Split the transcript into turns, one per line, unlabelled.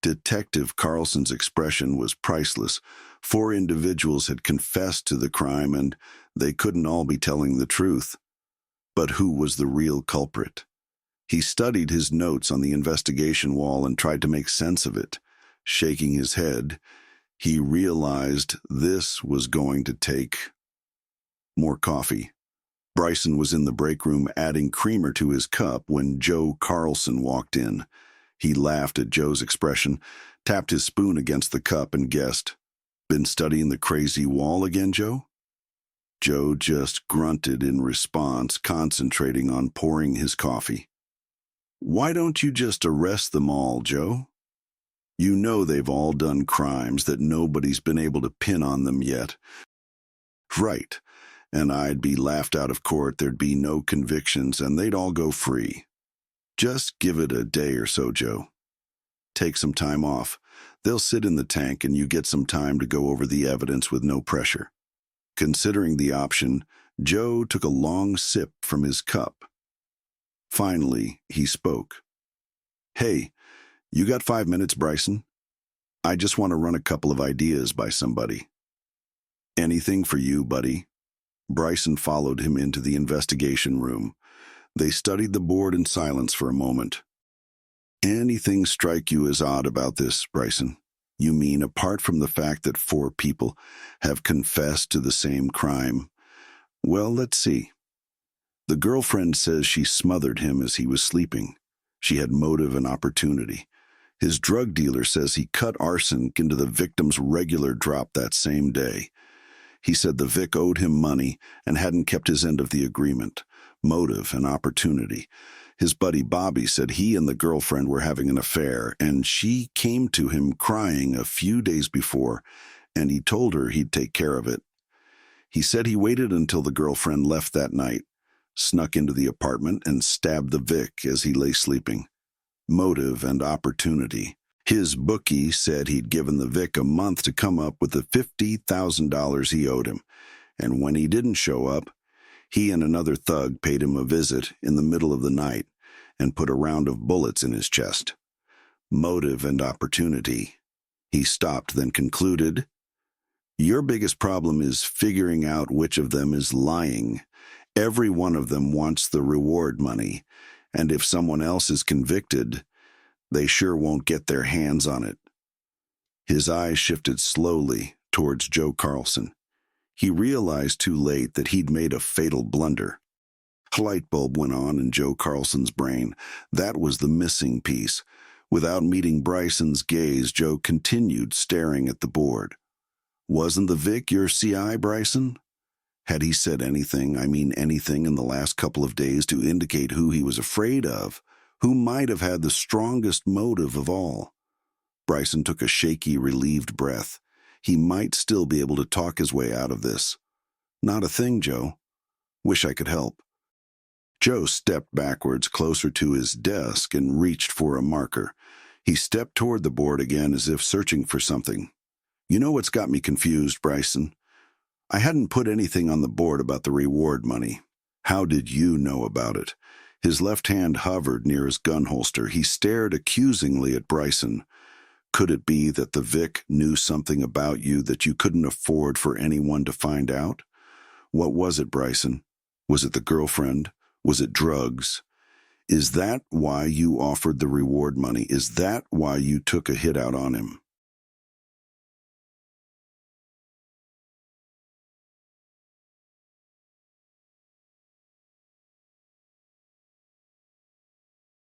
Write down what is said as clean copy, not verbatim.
Detective Carlson's expression was priceless. 4 individuals had confessed to the crime, and they couldn't all be telling the truth. But who was the real culprit? He studied his notes on the investigation wall and tried to make sense of it. Shaking his head, he realized this was going to take more coffee. Bryson was in the break room adding creamer to his cup when Joe Carlson walked in. He laughed at Joe's expression, tapped his spoon against the cup, and guessed, "Been studying the crazy wall again, Joe?" Joe just grunted in response, concentrating on pouring his coffee. "Why don't you just arrest them all, Joe? You know they've all done crimes that nobody's been able to pin on them yet." "Right, and I'd be laughed out of court, there'd be no convictions, and they'd all go free. Just give it a day or so, Joe. Take some time off. They'll sit in the tank and you get some time to go over the evidence with no pressure." Considering the option, Joe took a long sip from his cup. Finally, he spoke. "Hey, you got 5 minutes, Bryson? I just want to run a couple of ideas by somebody." "Anything for you, buddy." Bryson followed him into the investigation room. They studied the board in silence for a moment. "Anything strike you as odd about this, Bryson? You mean apart from the fact that 4 people have confessed to the same crime?" "Well, let's see. The girlfriend says she smothered him as he was sleeping. She had motive and opportunity. His drug dealer says he cut arsenic into the victim's regular drop that same day. He said the Vic owed him money and hadn't kept his end of the agreement. Motive and opportunity. His buddy Bobby said he and the girlfriend were having an affair, and she came to him crying a few days before, and he told her he'd take care of it. He said he waited until the girlfriend left that night, snuck into the apartment, and stabbed the Vic as he lay sleeping. Motive and opportunity. His bookie said he'd given the Vic a month to come up with the $50,000 he owed him, and when he didn't show up, he and another thug paid him a visit in the middle of the night and put a round of bullets in his chest. Motive and opportunity." He stopped, then concluded, "Your biggest problem is figuring out which of them is lying. Every one of them wants the reward money, and if someone else is convicted, they sure won't get their hands on it." His eyes shifted slowly towards Joe Carlson. He realized too late that he'd made a fatal blunder. A light bulb went on in Joe Carlson's brain. That was the missing piece. Without meeting Bryson's gaze, Joe continued staring at the board. "Wasn't the Vic your CI, Bryson? Had he said anything, anything in the last couple of days to indicate who he was afraid of, who might have had the strongest motive of all?" Bryson took a shaky, relieved breath. He might still be able to talk his way out of this. "Not a thing, Joe. Wish I could help." Joe stepped backwards closer to his desk and reached for a marker. He stepped toward the board again as if searching for something. "You know what's got me confused, Bryson? I hadn't put anything on the board about the reward money. How did you know about it?" His left hand hovered near his gun holster. He stared accusingly at Bryson. "Could it be that the Vic knew something about you that you couldn't afford for anyone to find out? What was it, Bryson? Was it the girlfriend? Was it drugs? Is that why you offered the reward money? Is that why you took a hit out on him?"